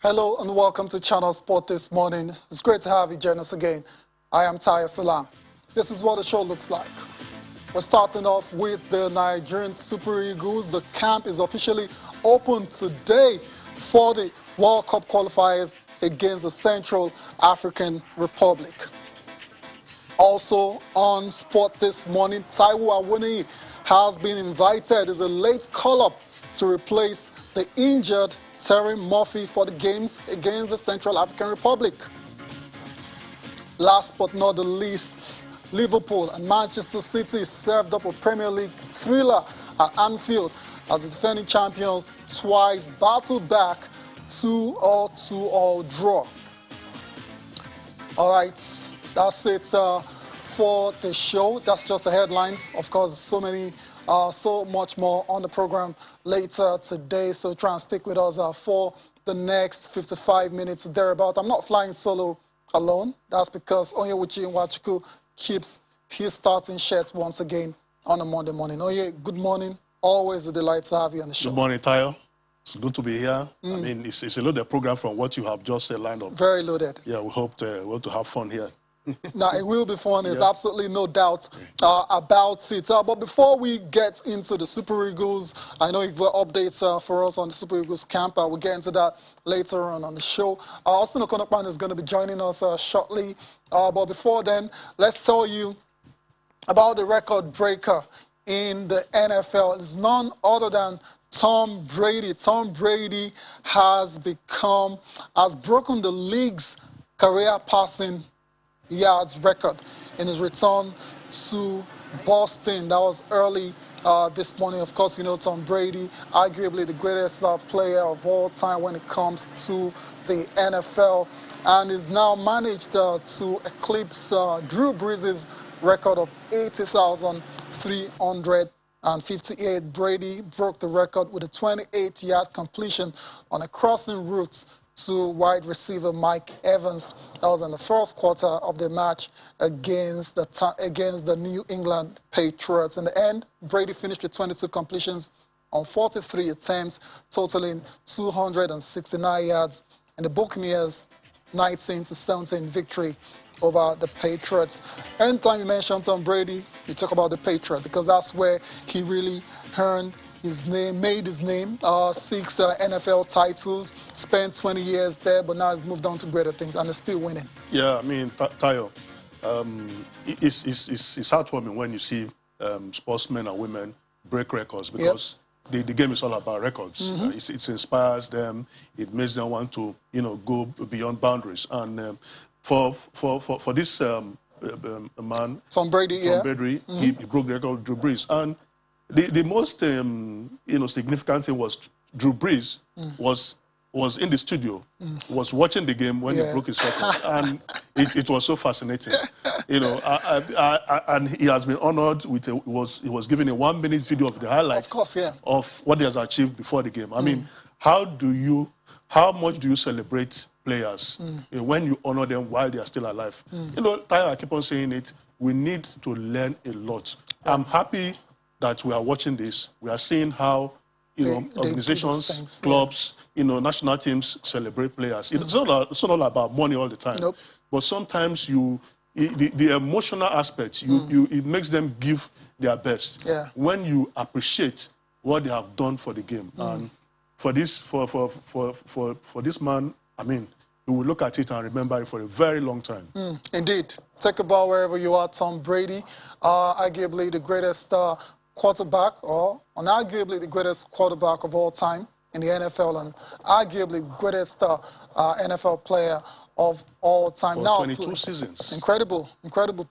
Hello and welcome to Channel Sport this morning. It's great to have you join us again. I am Tayo Salam. This is what the show looks like. We're starting off with the Nigerian Super Eagles. The camp is officially open today for the World Cup qualifiers against the Central African Republic. Also on sport this morning, Awoniyi has been invited as a late call-up to replace the injured Moffi for the games against the Central African Republic. Last but not the least, Liverpool and Manchester City served up a Premier League thriller at Anfield as the defending champions twice battled back 2-2 draw. All right, that's it for the show. That's just the headlines. Of course, so much more on the program later today. So try and stick with us for the next 55 minutes thereabout. I'm not flying solo alone. That's because Awoniyi Nwachukwu keeps his starting shirt once again on a Monday morning. Oye, good morning. Always a delight to have you on the show. Good morning, Tayo. It's good to be here. I mean, it's a loaded program from what you have just lined up. Very loaded. Yeah, we hope to have fun here. Now, it will be fun. There's absolutely no doubt about it. But before we get into the Super Eagles, I know you've got updates for us on the Super Eagles camp. We'll get into that later on the show. Austin Okonokpan is going to be joining us shortly. But before then, let's tell you about the record breaker in the NFL. It's none other than Tom Brady. Tom Brady has broken the league's career passing yards record in his return to Boston. That was early this morning. Of course, you know Tom Brady, arguably the greatest player of all time when it comes to the NFL, and is now managed to eclipse Drew Brees' record of 80,358. Brady broke the record with a 28-yard completion on a crossing route to wide receiver Mike Evans. That was in the first quarter of the match against the New England Patriots. In the end, Brady finished with 22 completions on 43 attempts, totaling 269 yards, and the Buccaneers' 19-17 victory over the Patriots. Anytime you mention Tom Brady, you talk about the Patriots because that's where he really earned his name, made his name, 6 NFL titles, spent 20 years there, but now he's moved on to greater things and is still winning. Yeah, I mean, Tayo, it's heartwarming when you see sportsmen and women break records because the game is all about records. It inspires them. It makes them want to, go beyond boundaries. And for this man, Tom Brady, he broke the record with Drew Brees. And the most significant thing was Drew Brees was in the studio, was watching the game when he broke his record, and it was so fascinating, and he has been honored with he was given a 1-minute video of the highlights, of course, of what he has achieved before the game. I mean, how much do you celebrate players when you honor them while they are still alive? I keep on saying it. We need to learn a lot. I'm happy that we are watching this. We are seeing how organizations, clubs, national teams celebrate players. It's not all about money all the time. Nope. But sometimes the emotional aspect, it makes them give their best. When you appreciate what they have done for the game. And for this man, I mean, you will look at it and remember it for a very long time. Indeed. Take a ball wherever you are, Tom Brady, arguably the greatest quarterback, or unarguably the greatest quarterback of all time in the NFL, and arguably the greatest NFL player of all time. For now 22 seasons. Incredible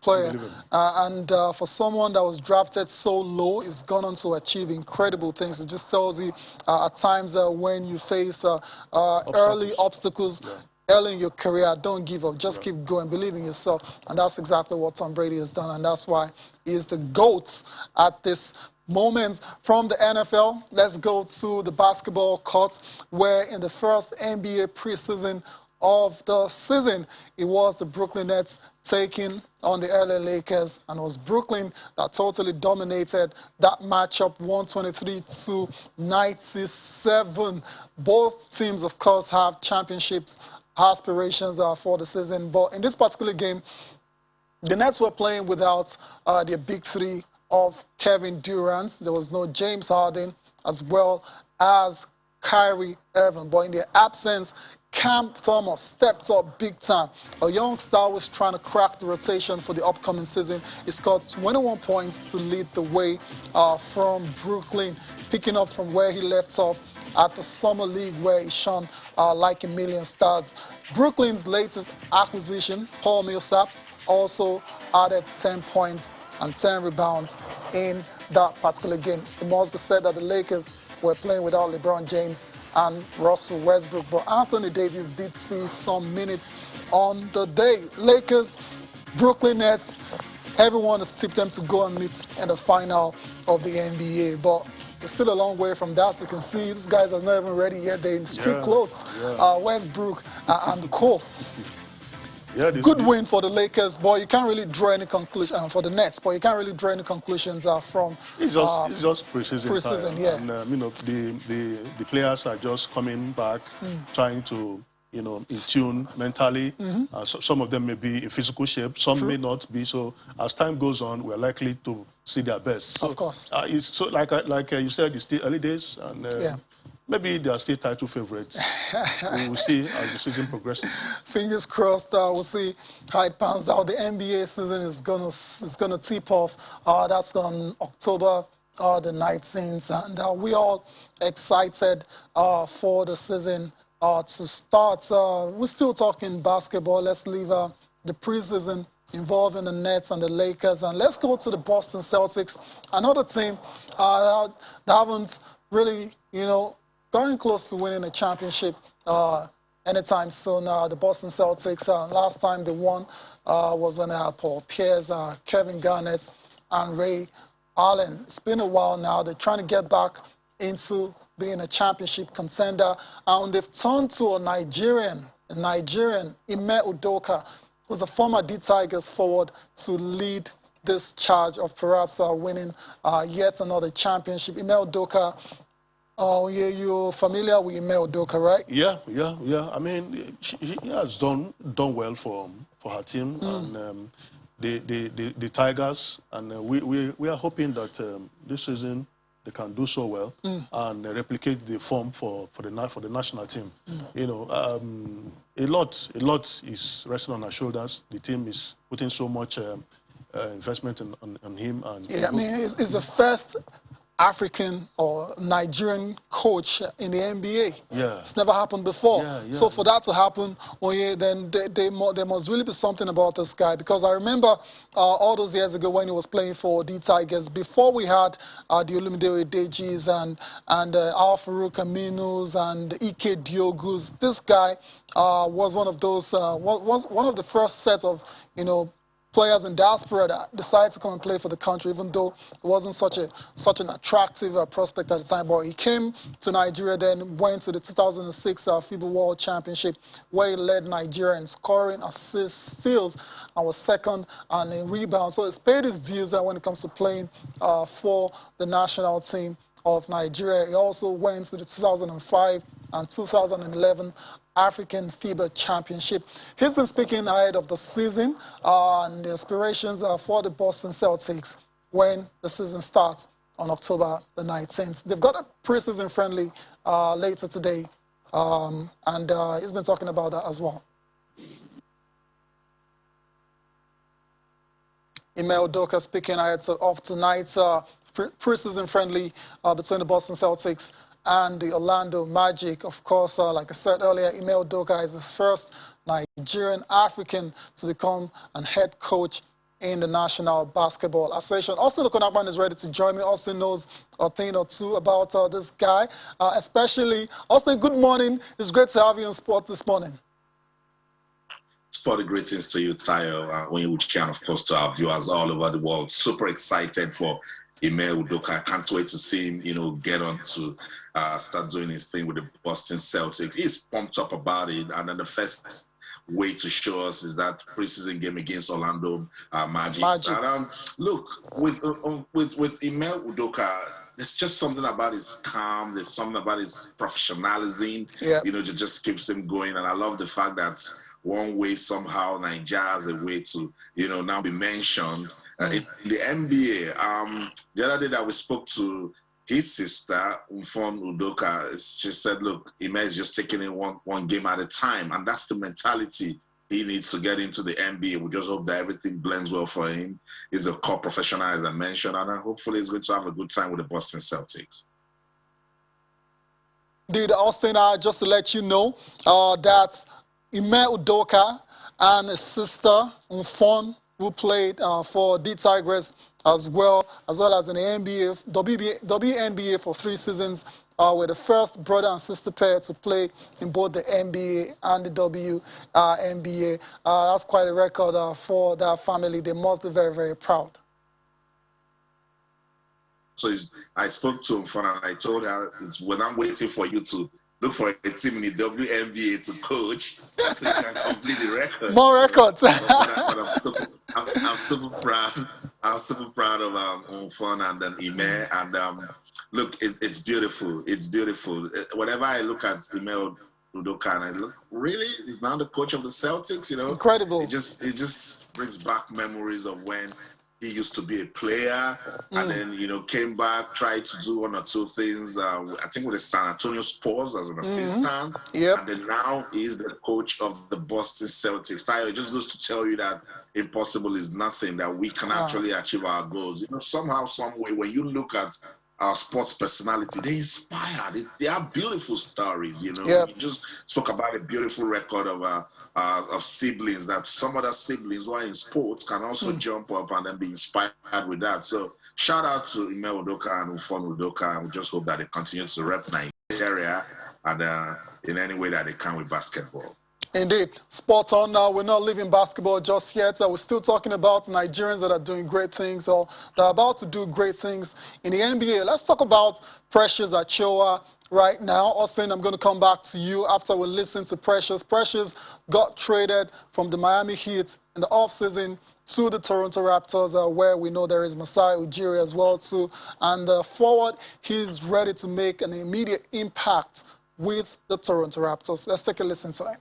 player. And for someone that was drafted so low, he's gone on to achieve incredible things. It just tells you at times when you face early obstacles, early in your career, don't give up. Just keep going. Believe in yourself. And that's exactly what Tom Brady has done. And that's why he is the GOAT at this moment. From the NFL, let's go to the basketball court, where in the first NBA preseason of the season. It was the Brooklyn Nets taking on the LA Lakers, and it was Brooklyn that totally dominated that matchup, 123-97. Both teams, of course, have championships aspirations for the season, but in this particular game, the Nets were playing without their big three of Kevin Durant. There was no James Harden, as well as Kyrie Irving. But in their absence, Cam Thomas stepped up big time. A young star was trying to crack the rotation for the upcoming season. He scored 21 points to lead the way from Brooklyn, picking up from where he left off at the Summer League, where he shone like a million stars. Brooklyn's latest acquisition, Paul Millsap, also added 10 points and 10 rebounds in that particular game. It must be said that the Lakers were playing without LeBron James and Russell Westbrook, but Anthony Davis did see some minutes on the day. Lakers, Brooklyn Nets, everyone has tipped them to go and meet in the final of the NBA, but we're still a long way from that. You can see these guys are not even ready yet. They're in street clothes. Westbrook and Co. Yeah, good win for the Lakers, but you can't really draw any conclusion for the Nets. But you can't really draw any conclusions from. It's just preseason. Preseason, yeah. And you know, the players are just coming back, trying to, you know, in tune mentally. So some of them may be in physical shape, some may not be. So as time goes on, we're likely to see their best. So, of course. It's so like you said, it's still early days, and maybe they are still title favorites. We will see as the season progresses. Fingers crossed. We'll see how it pans out. The NBA season is gonna tip off. That's on October the 19th, and we all excited for the season to start. We're still talking basketball. Let's leave the preseason involving the Nets and the Lakers, and let's go to the Boston Celtics, another team that haven't really, you know, going close to winning a championship anytime soon. The Boston Celtics, last time they won was when they had Paul Pierce, Kevin Garnett, and Ray Allen. It's been a while now. They're trying to get back into being a championship contender, and they've turned to a Nigerian, Ime Udoka, who's a former D-Tigers forward, to lead this charge of perhaps winning yet another championship. Ime Udoka, you're familiar with Ime Udoka, right? Yeah. I mean, he has done well for her team and the Tigers, and we are hoping that this season they can do so well and replicate the form for the national team. You know, a lot is resting on our shoulders. The team is putting so much investment on him, and I mean, it's the first African or Nigerian coach in the NBA. Yeah. It's never happened before. So for that to happen, then there must really be something about this guy, because I remember all those years ago when he was playing for the Tigers, before we had the Olumide Dejis and Al Farouk Aminus and Ike Diogus. This guy was one of those, one of the first sets of, you know, players in diaspora that decided to come and play for the country, even though it wasn't such an attractive prospect at the time. But he came to Nigeria, then went to the 2006 FIBA World Championship, where he led Nigeria in scoring, assists, steals, and was second and in rebounds. So it's paid his dues when it comes to playing for the national team of Nigeria. He also went to the 2005 and 2011 African FIBA Championship. He's been speaking ahead of the season and the aspirations for the Boston Celtics when the season starts on October the 19th. They've got a preseason friendly later today, and he's been talking about that as well. Ime Udoka speaking ahead of tonight's preseason friendly between the Boston Celtics and the Orlando Magic. Of course, like I said earlier, Ime Udoka is the first Nigerian African to become a head coach in the National Basketball Association. Austin Okonakman is ready to join me. Austin knows a thing or two about this guy, especially. Austin, good morning. It's great to have you on Sport this morning. Sport greetings to you, Tayo, when you can, of course, to our viewers all over the world. Super excited for Ime Udoka. I can't wait to see him, get on to start doing his thing with the Boston Celtics. He's pumped up about it. And then the first way to show us is that preseason game against Orlando Magic. And look, with Ime Udoka, there's just something about his calm. There's something about his professionalism, that just keeps him going. And I love the fact that one way somehow Nigeria has a way to, now be mentioned. In the NBA, the other day that we spoke to his sister, Umfon Udoka, she said, look, Ime is just taking it one game at a time. And that's the mentality he needs to get into the NBA. We just hope that everything blends well for him. He's a core professional, as I mentioned, and hopefully he's going to have a good time with the Boston Celtics. Indeed, Austin, just to let you know that Ime Udoka and his sister, Umfon, who played for the Tigers as well as in the NBA, WNBA for 3 seasons, were the first brother and sister pair to play in both the NBA and the WNBA. That's quite a record for that family. They must be very, very proud. So I spoke to him and I told her, when I'm waiting for you to look for a team in the WNBA to coach, so you can complete the record. More records. But I'm super proud. I'm super proud of Umfon and then Ime. And look, it's beautiful. It's beautiful. Whenever I look at Ime Udoka and I look, really, he's now the coach of the Celtics. Incredible. It just brings back memories of when he used to be a player and then, came back, tried to do 1 or 2 things, I think with the San Antonio Spurs as an assistant. And then now he's the coach of the Boston Celtics. It just goes to tell you that impossible is nothing, that we can actually achieve our goals. Somehow, some way, when you look at our sports personality, they inspire. They are beautiful stories, You just spoke about a beautiful record of siblings, that some other siblings who are in sports can also jump up and then be inspired with that. So shout out to Ime Udoka and Umfon Udoka, and we just hope that they continue to rep Nigeria and in any way that they can with basketball. Indeed, spot on. Now we're not leaving basketball just yet. We're still talking about Nigerians that are doing great things or that are about to do great things in the NBA. Let's talk about Precious Achiuwa right now. Austin, I'm going to come back to you after we listen to Precious. Precious got traded from the Miami Heat in the offseason to the Toronto Raptors, where we know there is Masai Ujiri as well too. And forward, he's ready to make an immediate impact with the Toronto Raptors. Let's take a listen to him.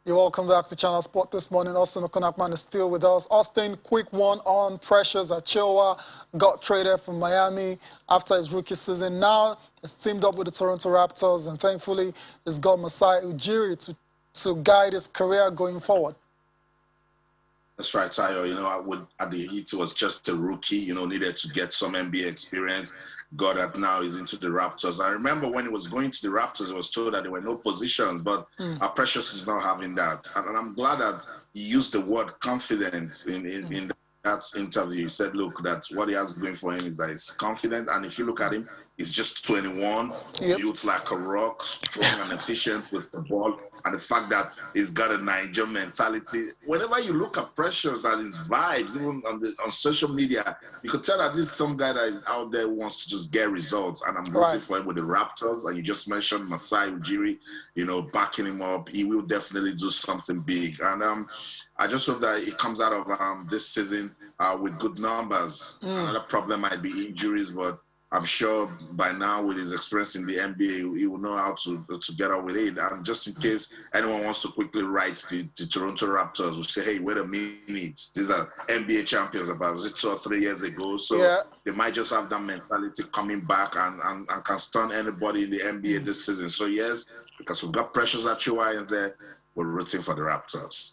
You're welcome back to Channel Sport this morning. Austin Okonakman is still with us. Austin, quick one on Precious Achiuwa. Got traded from Miami after his rookie season. Now he's teamed up with the Toronto Raptors, and thankfully he's got Masai Ujiri to guide his career going forward. That's right, Tayo. At the Heat, he was just a rookie, needed to get some NBA experience. Got that now he's into the Raptors. I remember when he was going to the Raptors, he was told that there were no positions, but Precious is not having that. And I'm glad that he used the word confidence in that interview. He said, look, that what he has going for him is that he's confident. And if you look at him, he's just 21, built like a rock, strong and efficient with the ball. And the fact that he's got a Nigerian mentality. Whenever you look at Precious and his vibes, even on social media, you could tell that this is some guy that is out there who wants to just get results. And I'm rooting for him with the Raptors. And you just mentioned Masai Ujiri, backing him up. He will definitely do something big. And I just hope that he comes out of this season with good numbers. Another problem might be injuries, but I'm sure by now, with his experience in the NBA, he will know how to get on with it. And just in case anyone wants to quickly write the Toronto Raptors, we'll say, hey, wait a minute. These are NBA champions about 2 or 3 years ago. So they might just have that mentality coming back and can stun anybody in the NBA this season. So yes, because we've got Precious Achiuwa in there, we're rooting for the Raptors.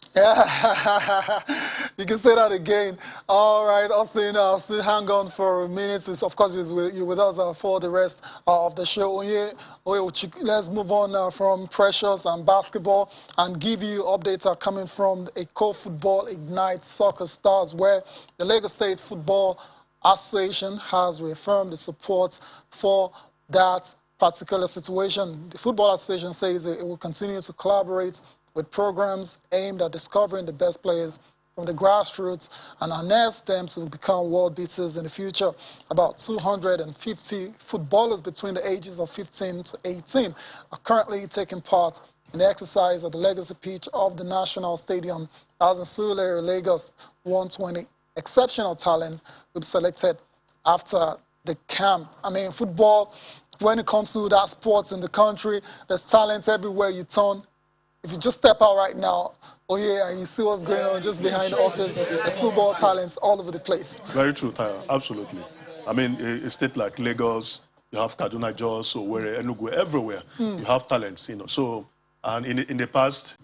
You can say that again. All right, Austin, still hang on for a minute. Of course, you're with us for the rest of the show. Let's move on from Precious and basketball and give you updates coming from Eco Football Ignite Soccer Stars, where the Lagos State Football Association has reaffirmed the support for that particular situation. The Football Association says it will continue to collaborate with programs aimed at discovering the best players from the grassroots and harness them to become world beaters in the future. About 250 footballers between the ages of 15 to 18 are currently taking part in the exercise at the legacy pitch of the National Stadium as in Surulere, Lagos. 120 exceptional talent will be selected after the camp. I mean, football, when it comes to that sports in the country, there's talent everywhere you turn. If you just step out right now, oh yeah, and you see what's going on just behind the office, there's football talents all over the place. Very true, Tyler. Absolutely. I mean, a state like Lagos, you have Kaduna, Jos, Owerri, Enugu, everywhere. You have talents, you know. So, and in the past,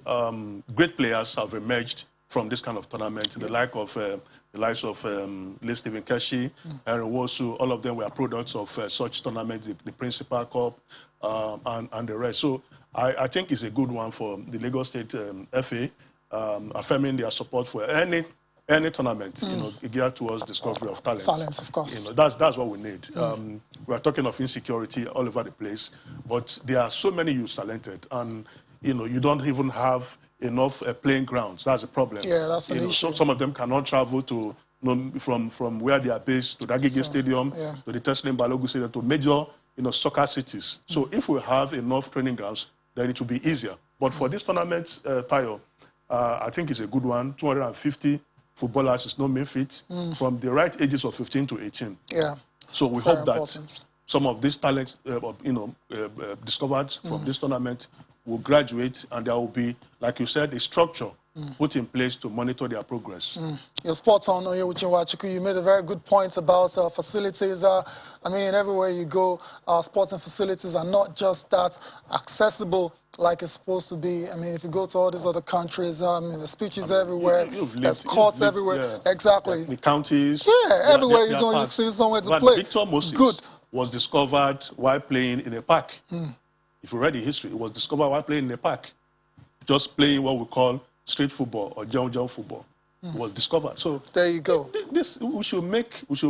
great players have emerged from this kind of tournament. The likes of Lee Stephen Keshi, Aaron Wosu, all of them were products of such tournaments, the Principal Cup, and the rest. So I think it's a good one for the Lagos State FA, affirming their support for any tournament, you know, geared towards discovery of talents. Talents, of course. You know, that's what we need. We are talking of insecurity all over the place, but there are so many youth talented, and you know, you don't even have enough playing grounds. That's a problem. Yeah, that's an issue. So some of them cannot travel to from where they are based to the Agege Stadium, to the Teslim Balogun Stadium, to major soccer cities. So if we have enough training grounds, then it will be easier. But for this tournament, Tayo, I think it's a good one. 250 footballers is no mean feat from the right ages of 15 to 18. Yeah. So we hope that some of these talents, discovered from this tournament will graduate, and there will be, like you said, a structure put in place to monitor their progress. You're spot on, Oyewuchinwachuku. You made a very good point about facilities. I mean, everywhere you go, sports and facilities are not just that accessible like it's supposed to be. I mean, if you go to all these other countries, I mean, there's pitches everywhere, there's courts everywhere. Yeah. Exactly. The counties. Yeah, everywhere you go, you see somewhere to play. Victor Moses was discovered while playing in a park. If you read the history, it was discovered while playing in a park, just playing what we call street football or jump football. Was discovered. So there you go. We should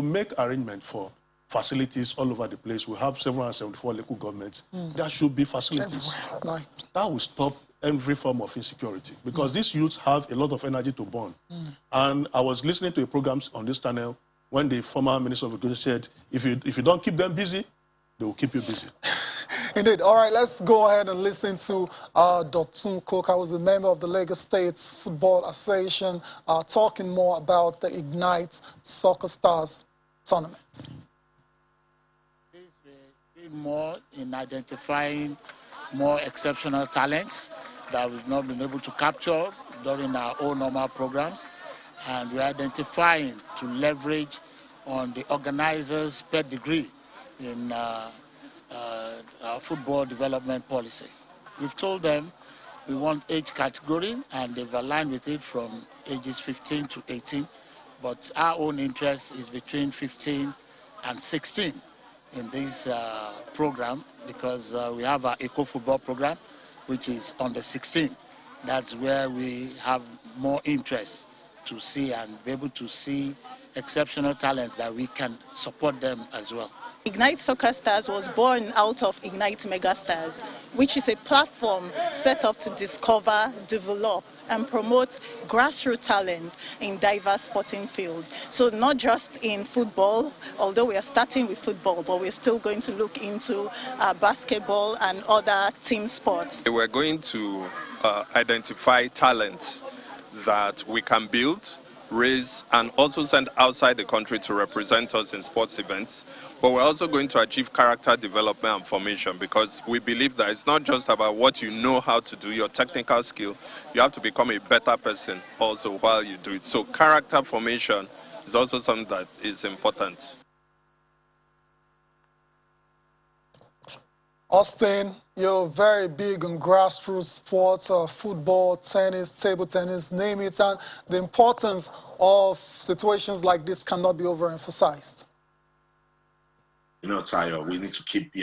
make arrangement for facilities all over the place. We have 774 local governments. There should be facilities. That will stop every form of insecurity, because these youths have a lot of energy to burn. And I was listening to a program on this channel when the former Minister of Education said, if you don't keep them busy, they will keep you busy. Indeed. All right, let's go ahead and listen to Dotun Cook. I was a member of the Lagos State Football Association, talking more about the Ignite Soccer Stars tournament. This will be more in identifying more exceptional talents that we've not been able to capture during our own normal programs. And we're identifying to leverage on the organizers' pedigree in our football development policy. We've told them we want age category, and they've aligned with it from ages 15 to 18. But our own interest is between 15 and 16 in this program, because we have our Eco Football program, which is under 16. That's where we have more interest to see and be able to see exceptional talents that we can support them as well. Ignite Soccer Stars was born out of Ignite Megastars, which is a platform set up to discover, develop, and promote grassroots talent in diverse sporting fields. So not just in football, although we are starting with football, but we're still going to look into basketball and other team sports. We're going to identify talent that we can build, raise, and also send outside the country to represent us in sports events. But we're also going to achieve character development and formation, because we believe that it's not just about what you know how to do, your technical skill. You have to become a better person also while you do it. So character formation is also something that is important. Austin, you're very big on grassroots sports, football, tennis, table tennis, name it, and the importance of situations like this cannot be overemphasized. Tayo, we need to keep,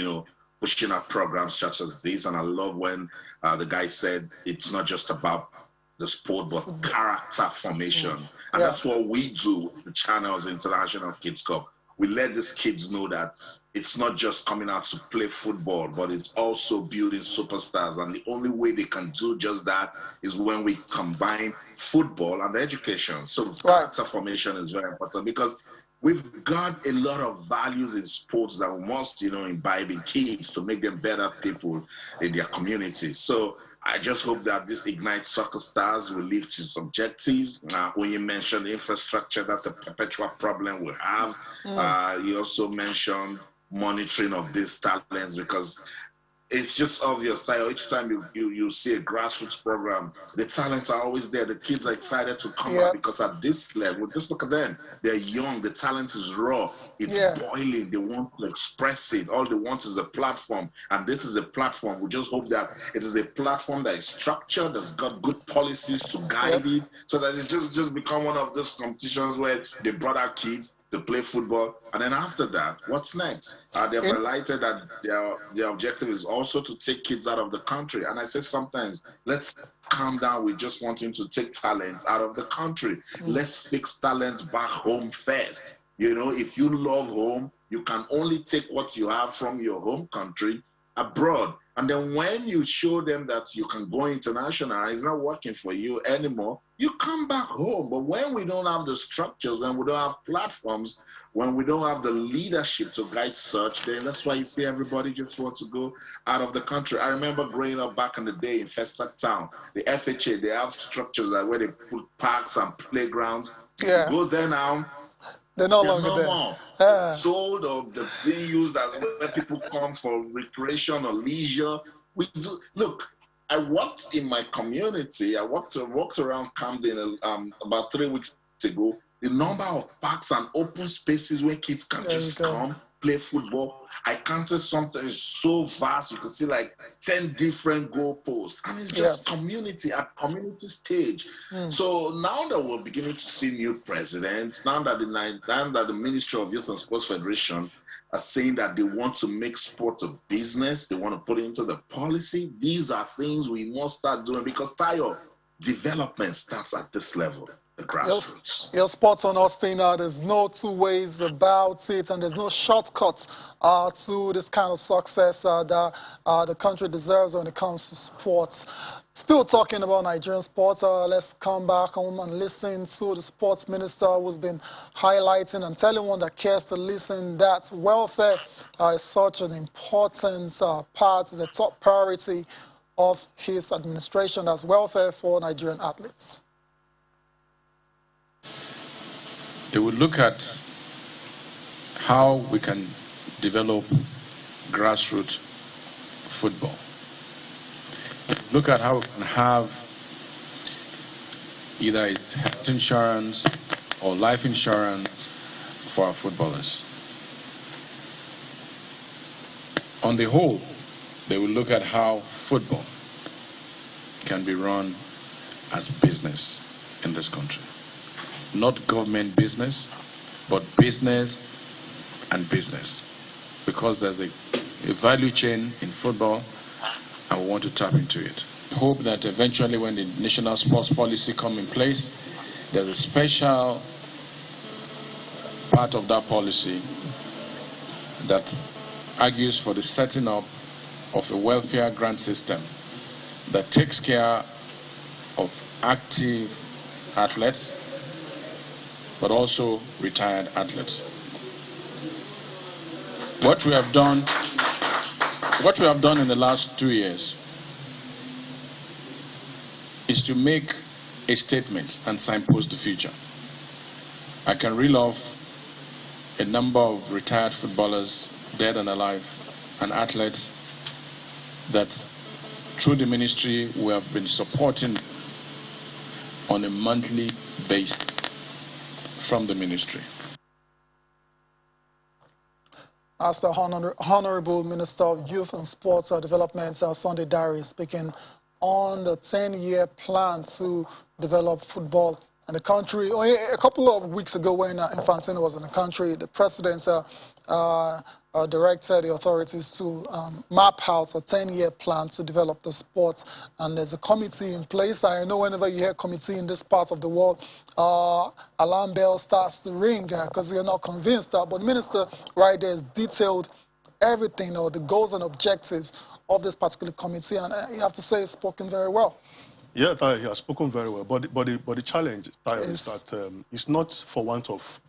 pushing out programs such as this. And I love when the guy said it's not just about the sport, but character formation. And that's what we do with the Channels International Kids Cup. We let these kids know that it's not just coming out to play football, but it's also building superstars. And the only way they can do just that is when we combine football and education. So character formation is very important because we've got a lot of values in sports that we must, imbibe in kids to make them better people in their communities. So I just hope that this Ignite Soccer Stars will live to its objectives. When you mentioned infrastructure, that's a perpetual problem we have. You also mentioned monitoring of these talents because it's just obvious. Each time you see a grassroots program, the talents are always there. The kids are excited to come out because at this level, just look at them. They're young. The talent is raw. It's boiling. They want to express it. All they want is a platform. And this is a platform. We just hope that it is a platform that is structured, that's got good policies to guide it, so that it's just become one of those competitions where they brought out kids to play football, and then after that, what's next? They've highlighted that their objective is also to take kids out of the country. And I say sometimes, let's calm down with just wanting to take talent out of the country. Let's fix talent back home first. If you love home, you can only take what you have from your home country abroad. And then when you show them that you can go international, it's not working for you anymore, you come back home. But when we don't have the structures, when we don't have platforms, when we don't have the leadership to guide such, then that's why you see everybody just wants to go out of the country. I remember growing up back in the day in Festac Town, the FHA, they have structures where they put parks and playgrounds. You go there now, they're no longer there. Sold or they're being used as where people come for recreation or leisure. Look, I worked in my community. I walked around Camden about 3 weeks ago. The number of parks and open spaces where kids can just come, play football. I counted something so vast. You can see like 10 different goalposts. And it's just community at community stage. So now that we're beginning to see new presidents, now that the Ministry of Youth and Sports Federation are saying that they want to make sport a business, they want to put it into the policy, these are things we must start doing because development starts at this level. The grassroots. Your spot on Austin. There's no two ways about it, and there's no shortcut to this kind of success that the country deserves when it comes to sports. Still talking about Nigerian sports, let's come back home and listen to the sports minister who's been highlighting and telling one that cares to listen that welfare is such an important part, the top priority of his administration as welfare for Nigerian athletes. They will look at how we can develop grassroots football. Look at how we can have either it's health insurance or life insurance for our footballers. On the whole, they will look at how football can be run as business in this country. Not government business, but business and business. Because there's a value chain in football, and we want to tap into it. Hope that eventually when the national sports policy come in place, there's a special part of that policy that argues for the setting up of a welfare grant system that takes care of active athletes, but also retired athletes. What we have done in the last 2 years is to make a statement and signpost the future. I can reel off a number of retired footballers, dead and alive, and athletes that through the ministry we have been supporting on a monthly basis from the ministry. As the Honorable Minister of Youth and Sports Development, Sunday Diary, speaking on the 10-year plan to develop football in the country. A couple of weeks ago when Infantino was in the country, the president directed the authorities to map out a 10-year plan to develop the sport, and there's a committee in place. I know whenever you hear committee in this part of the world, alarm bell starts to ring because you're not convinced. But the minister right there is detailed everything, or the goals and objectives of this particular committee, and you have to say it's spoken very well. Yeah, Tayo, he has spoken very well, but the challenge, Tayo, is that it's not for want of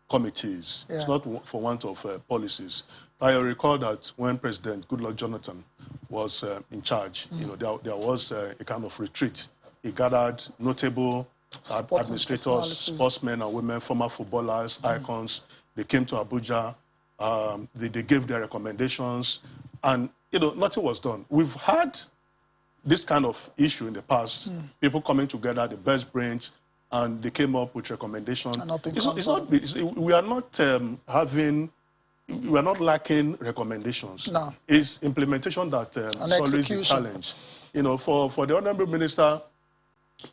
committees. Yeah. It's not for want of policies. I recall that when President Goodluck Jonathan was in charge, you know, there was a kind of retreat. He gathered notable administrators, sportsmen and women, former footballers, icons. They came to Abuja. They gave their recommendations, and you know, nothing was done. We've had this kind of issue in the past. People coming together, the best brains, and they came up with recommendations. We are not we are not lacking recommendations. No. It's implementation that is always the challenge. You know, for the Honorable Minister,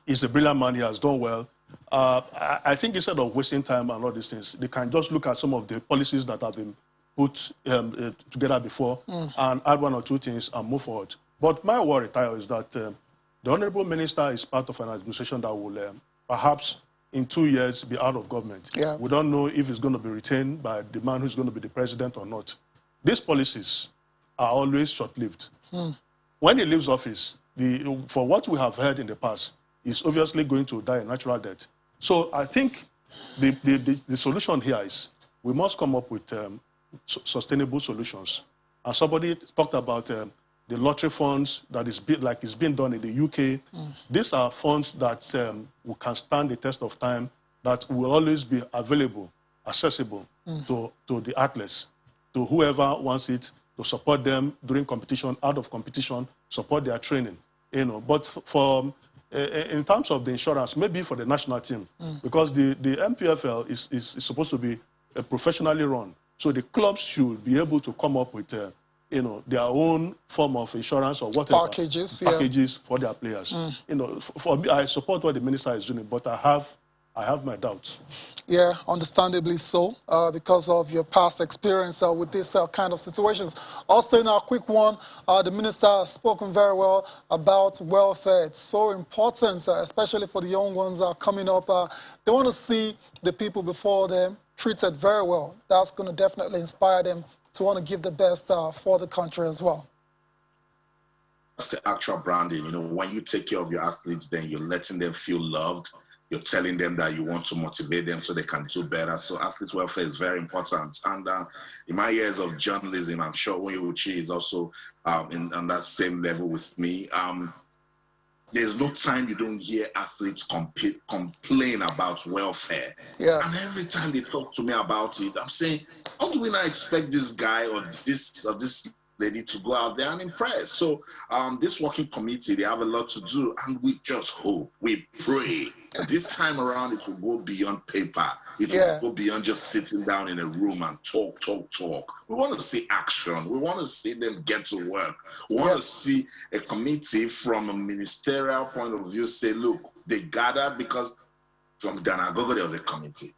he's a brilliant man, he has done well. I think instead of wasting time and all these things, they can just look at some of the policies that have been put together before and add one or two things and move forward. But my worry, Tayo, is that the Honorable Minister is part of an administration that will perhaps in 2 years be out of government. Yeah. We don't know if it's going to be retained by the man who's going to be the president or not. These policies are always short-lived. When he leaves office, for what we have heard in the past, he's obviously going to die a natural death. So I think the solution here is we must come up with sustainable solutions. And somebody talked about the lottery funds that is like it's been done in the UK. These are funds that can stand the test of time, that will always be available, accessible to the athletes, to whoever wants it, to support them during competition, out of competition, support their training. You know, but for in terms of the insurance, maybe for the national team, because the MPFL is supposed to be professionally run, so the clubs should be able to come up with you know, their own form of insurance or whatever. Packages for their players. You know, for me, I support what the minister is doing, but I have my doubts. Yeah, understandably so, because of your past experience with this kind of situations. Austin, a quick one. The minister has spoken very well about welfare. It's so important, especially for the young ones coming up. They want to see the people before them treated very well. That's going to definitely inspire them to want to give the best for the country as well. That's the actual branding. You know, when you take care of your athletes, then you're letting them feel loved. You're telling them that you want to motivate them so they can do better. So athletes' welfare is very important. And in my years of journalism, I'm sure Awoniyi is also on that same level with me. There's no time you don't hear athletes complain about welfare. Yeah. And every time they talk to me about it, I'm saying, how do we not expect this guy or this lady to go out there and impress? So this working committee, they have a lot to do, and we just hope, we pray. This time around, it will go beyond paper. It will go beyond just sitting down in a room and talk. We want to see action. We want to see them get to work. We want to see a committee from a ministerial point of view say, look, they gathered because from Danagogo, there was a committee.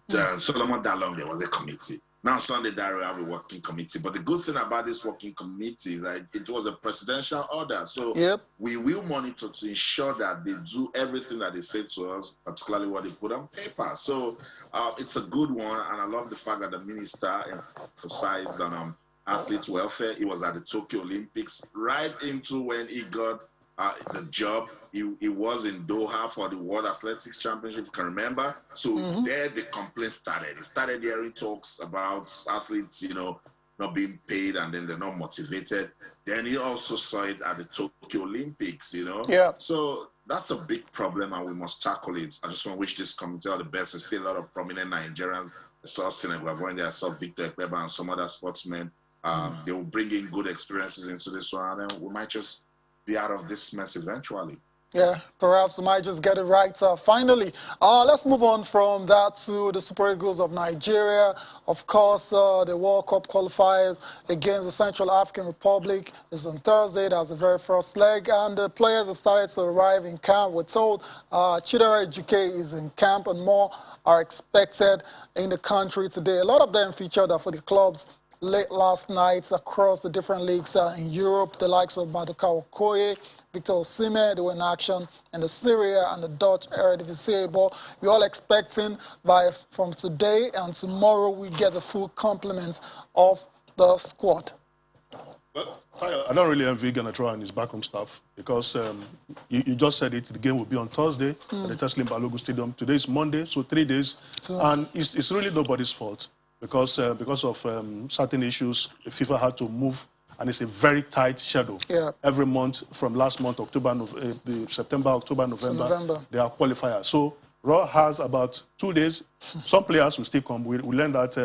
Solomon Dalong, there was a committee. Now Sunday Diary have a working committee. But the good thing about this working committee is that it was a presidential order. So we will monitor to ensure that they do everything that they say to us, particularly what they put on paper. So it's a good one. And I love the fact that the minister emphasized on athletes' welfare. He was at the Tokyo Olympics right into when he got the job. He was in Doha for the World Athletics Championships, can remember. So there the complaint started. He started hearing talks about athletes, you know, not being paid and then they're not motivated. Then he also saw it at the Tokyo Olympics, you know. Yeah. So that's a big problem and we must tackle it. I just want to wish this committee all the best. I see a lot of prominent Nigerians. I saw Austin Eguavoin, I saw Victor Ekpeba and some other sportsmen. They will bring in good experiences into this one and then we might just be out of this mess eventually. Yeah, perhaps we might just get it right. Finally, let's move on from that to the Super Eagles of Nigeria. Of course, the World Cup qualifiers against the Central African Republic is on Thursday. That's the very first leg. And the players have started to arrive in camp. We're told Chidera Ejike is in camp and more are expected in the country today. A lot of them featured for the clubs late last night across the different leagues in Europe. The likes of Maduka Okoye, Victor Osimhen, they were in action in the Syria and the Dutch Eredivisie. But we're all expecting from today and tomorrow we get the full complement of the squad? Well, I don't really envy Ganatra and his backroom staff because you just said it. The game will be on Thursday at the Teslim Balogun Stadium. Today is Monday, so 3 days. And it's really nobody's fault because of certain issues, FIFA had to move, and it's a very tight schedule. Yeah. Every month from last month, September, October, November, they are qualifiers. So Raw has about 2 days. Some players will still come. We learned that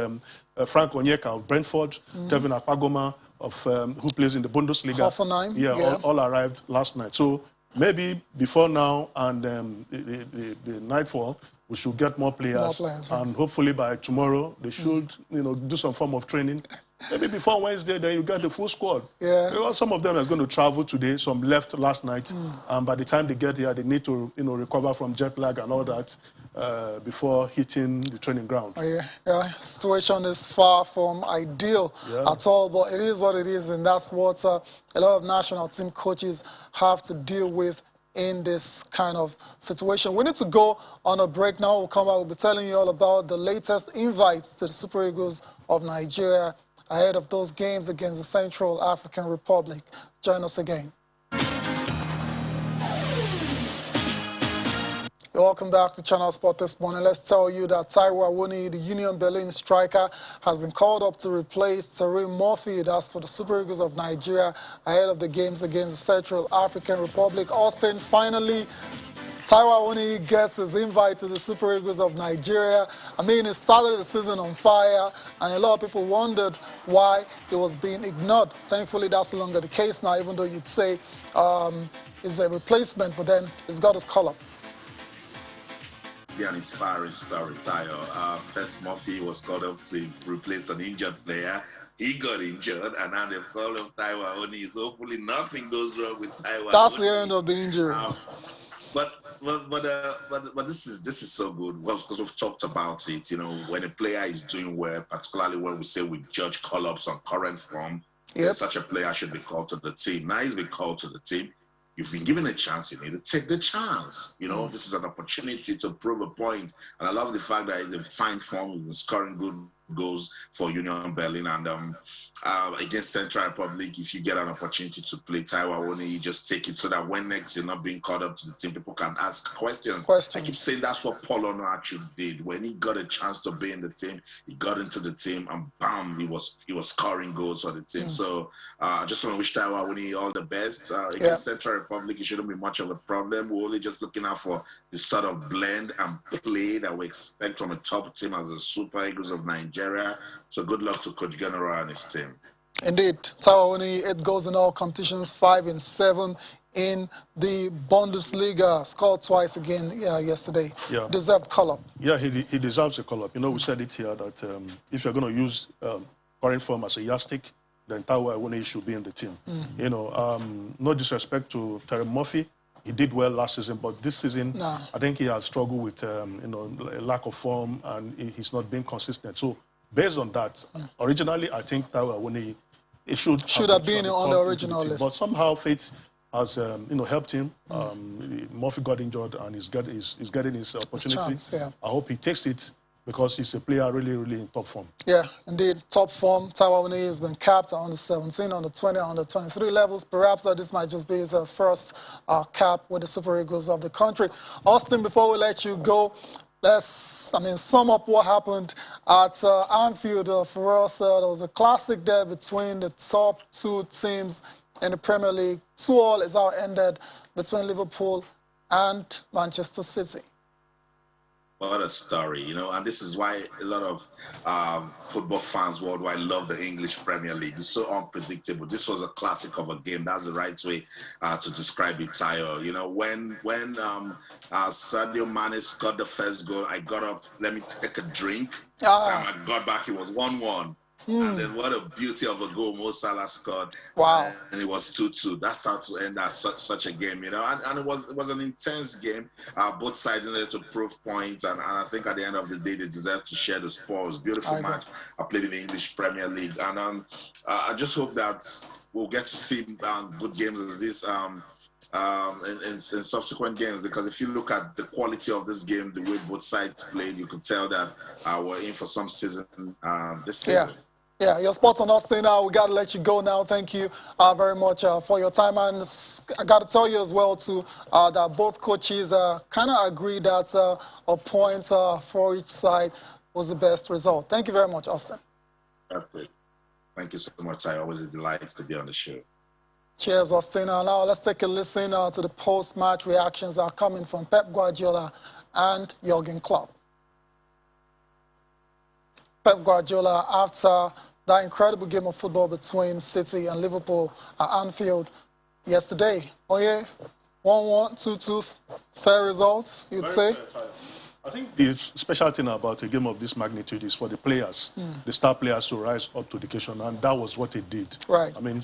Frank Onyeka of Brentford, Kevin Apagoma who plays in the Bundesliga. Hoffenheim. Yeah. All arrived last night. So maybe before now and the nightfall, we should get more players. And hopefully by tomorrow, they should do some form of training. Maybe before Wednesday, then you get the full squad. Yeah. Because some of them are going to travel today, some left last night, and by the time they get here, they need to recover from jet lag and all that before hitting the training ground. Yeah. Situation is far from ideal at all, but it is what it is, and that's what a lot of national team coaches have to deal with in this kind of situation. We need to go on a break now. We'll come back. We'll be telling you all about the latest invites to the Super Eagles of Nigeria ahead of those games against the Central African Republic. Join us again. Welcome back to Channel Sport this morning. Let's tell you that Awoniyi, the Union Berlin striker, has been called up to replace Moffi. That's for the Super Eagles of Nigeria ahead of the games against the Central African Republic. Austin, finally, Awoniyi gets his invite to the Super Eagles of Nigeria. I mean, he started the season on fire, and a lot of people wondered why it was being ignored. Thankfully, that's no longer the case now, even though you'd say it's a replacement, but then it's got his call-up. An inspiring story, Tayo. First, Moffi was called up to replace an injured player. He got injured, and now they've called up Awoniyi. So hopefully nothing goes wrong with Awoniyi. That's the end of the injuries. But this is so good. Well, because we've talked about it. When a player is doing well, particularly when we say we judge call-ups on current form, such a player should be called to the team. Now he's been called to the team. You've been given a chance, you need to take the chance. This is an opportunity to prove a point. And I love the fact that he's in fine form, he's scoring good goals for Union Berlin. And against Central Republic, if you get an opportunity to play Awoniyi, you just take it so that when next you're not being called up to the team, people can ask questions. I keep saying that's what Paul Ono actually did. When he got a chance to be in the team, he got into the team and bam, he was scoring goals for the team. So I just want to wish Awoniyi all the best. Against Central Republic, it shouldn't be much of a problem. We're only just looking out for the sort of blend and play that we expect from a top team as the Super Eagles of Nigeria. So good luck to Coach General and his team. Indeed, Awoniyi, 8 goals in all competitions, 5 and 7 in the Bundesliga. Scored twice again yesterday. Deserved call-up. Yeah, he deserves a call-up. We said it here that if you're going to use current form as a yardstick, then Awoniyi should be in the team. No disrespect to Moffi. He did well last season, but this season, I think he has struggled with a lack of form, and he's not been consistent. So based on that, originally I think Awoniyi should have been on the original list. But somehow fate has helped him. Moffi got injured and he's getting his opportunity. His chance, I hope he takes it because he's a player really in top form. Yeah, indeed, top form. Awoniyi has been capped on the 17, on the 20, on the 23 levels. Perhaps this might just be his first cap with the Super Eagles of the country. Austin, before we let you go, let's sum up what happened at Anfield for us. There was a classic there between the top 2 teams in the Premier League. 2-2 is how it ended between Liverpool and Manchester City. What a story, and this is why a lot of football fans worldwide love the English Premier League. It's so unpredictable. This was a classic of a game. That's the right way to describe it, Tayo. When Sadio Mane scored the first goal, I got up, let me take a drink. Time I got back, it was 1-1. And then what a beauty of a goal Mo Salah scored. Wow. And it was 2-2. That's how to end such a game, And it was an intense game. Both sides needed to prove points. And I think at the end of the day, they deserve to share the spoils. Beautiful match. I played in the English Premier League. And I just hope that we'll get to see good games as this in subsequent games, because if you look at the quality of this game, the way both sides played, you could tell that we're in for some season this season. Yeah, your sports on Austin now. We got to let you go now. Thank you very much for your time. And I got to tell you as well, too, that both coaches kind of agreed that a point for each side was the best result. Thank you very much, Austin. Perfect. Thank you so much. I always a delight to be on the show. Cheers, Austin. Now let's take a listen to the post-match reactions that are coming from Pep Guardiola and Jurgen Klopp. Pep Guardiola, after that incredible game of football between City and Liverpool at Anfield yesterday. Oh yeah, 1-1, 2-2, fair results, you'd say? I think the special thing about a game of this magnitude is for the players, the star players, to rise up to the occasion, and that was what they did. Right. I mean,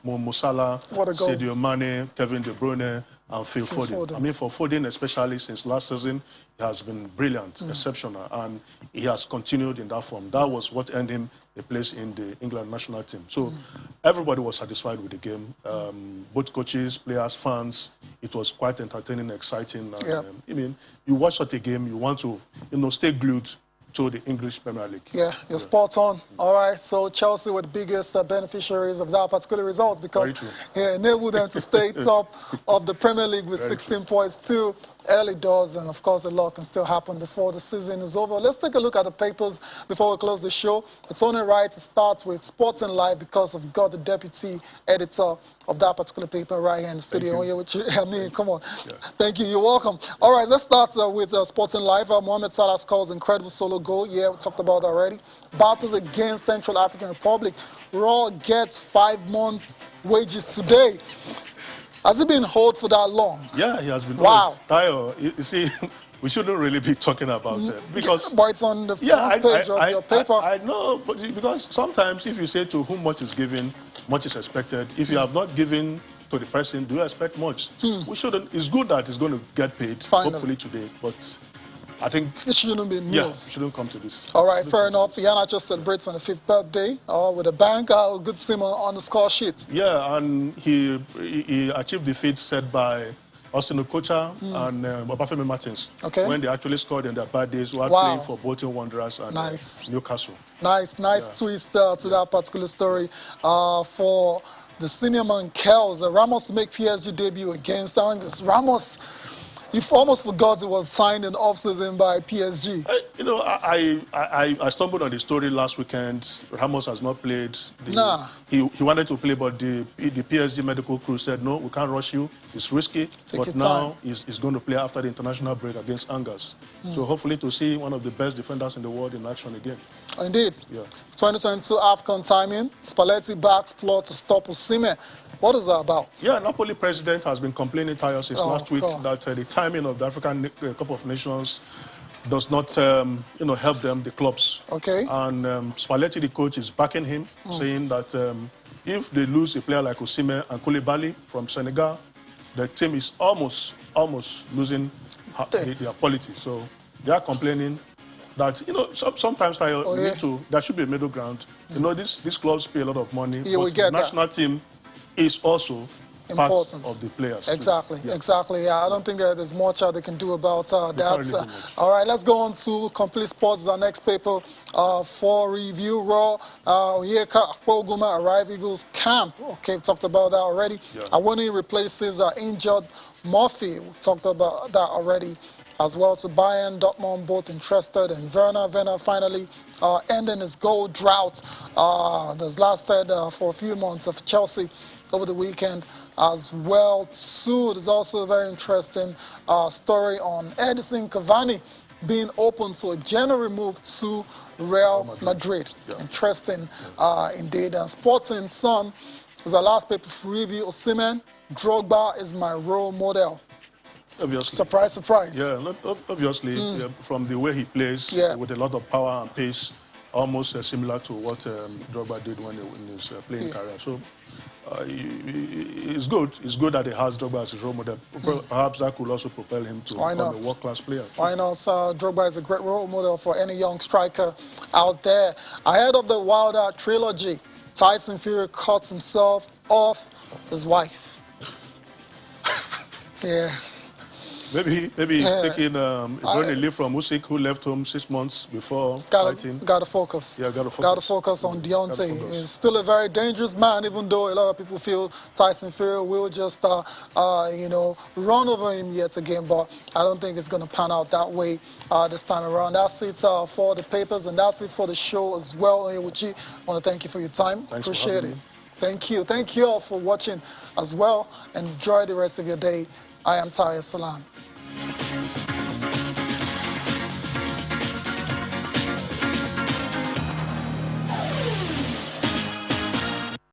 Mo Salah, Sadio Mane, Kevin De Bruyne, and Phil Foden. I mean, for Foden, especially since last season, he has been brilliant, exceptional, and he has continued in that form. That was what earned him a place in the England national team. So everybody was satisfied with the game. Both coaches, players, fans. It was quite entertaining, exciting. And, I mean, you watch such a game, you want to, stay glued to the English Premier League. Yeah, you're spot on. All right, so Chelsea were the biggest beneficiaries of that particular result because it enabled them to stay top of the Premier League with 16 points too. Early doors, and of course a lot can still happen before the season is over. Let's take a look at the papers before we close the show. It's only right to start with Sports and Life because I've got the deputy editor of that particular paper right here in the studio. I mean, come on. Yeah. Thank you. You're welcome. All right, let's start with Sports and Life. Mohamed Salah scores incredible solo goal. Yeah, we talked about that already. Battles against Central African Republic. Raw gets 5 months' wages today. Has he been hold for that long? Yeah, he has been hold. Tayo, you see, we shouldn't really be talking about it because... But it's on the front page of your paper. I know, but because sometimes if you say to whom much is given, much is expected. If you have not given to the person, do you expect much? We shouldn't. It's good that he's going to get paid, hopefully today, but... I think it shouldn't be news. Yeah, it shouldn't come to this. All right, fair enough. Yana just celebrates 25th birthday with a bang. Good to see him on the score sheet. Yeah, and he achieved the feat set by Austin Okocha and Obafemi Martins when they actually scored in their bad days while playing for Bolton Wanderers and Newcastle. Nice twist to that particular story for the senior man Kells. Ramos to make PSG debut against Angus. Ramos. You almost forgot it was signed in off-season by PSG. I stumbled on the story last weekend. Ramos has not played. He wanted to play, but the PSG medical crew said, no, we can't rush you. It's risky. But now he's going to play after the international break against Angers. So hopefully to see one of the best defenders in the world in action again. Indeed. Yeah. 2022 AFCON timing. Spalletti backs plot to stop Osimhen. What is that about? Yeah, Napoli president has been complaining since last week that the timing of the African Cup of Nations does not, help them, the clubs. Okay. And Spalletti, the coach, is backing him, saying that if they lose a player like Osimhen and Koulibaly from Senegal, the team is almost losing their quality. So they are complaining that, sometimes there should be a middle ground. These clubs pay a lot of money, but the national team is also important of the players. Exactly. Yeah, I don't think that there's much they can do about that. All right, let's go on to Complete Sports, our next paper for review. Raw, Onyeka Akpoguma arrive Eagles camp. Okay, we talked about that already. Awoniyi replaces injured Moffi. We talked about that already as well. To Bayern, Dortmund both interested, and Werner finally ending his goal drought that's lasted for a few months of Chelsea over the weekend as well too. There's also a very interesting story on Edison Cavani being open to a January move to Real Madrid. Interesting indeed. Sporting Sun was our last paper for review. Osimhen, Drogba is my role model. Obviously. Surprise, surprise. Yeah, obviously, from the way he plays, with a lot of power and pace, almost similar to what Drogba did in his playing career. So it's good. It's good that he has Drogba as his role model. Perhaps that could also propel him to become a world-class player. Why not? Drogba is a great role model for any young striker out there. Ahead of the Wilder trilogy, Tyson Fury cuts himself off his wife. Yeah. Maybe he's taking drawing a leave from Usyk, who left home 6 months before fighting. Got to focus. Yeah, got to focus. Got to focus on Deontay. He's still a very dangerous man, even though a lot of people feel Tyson Fury will just, you know, run over him yet again. But I don't think it's going to pan out that way this time around. That's it for the papers, and that's it for the show as well. Awoniyi, I want to thank you for your time. Thanks. Appreciate it. Thank you. Thank you all for watching as well. Enjoy the rest of your day. I am Tayo Salam.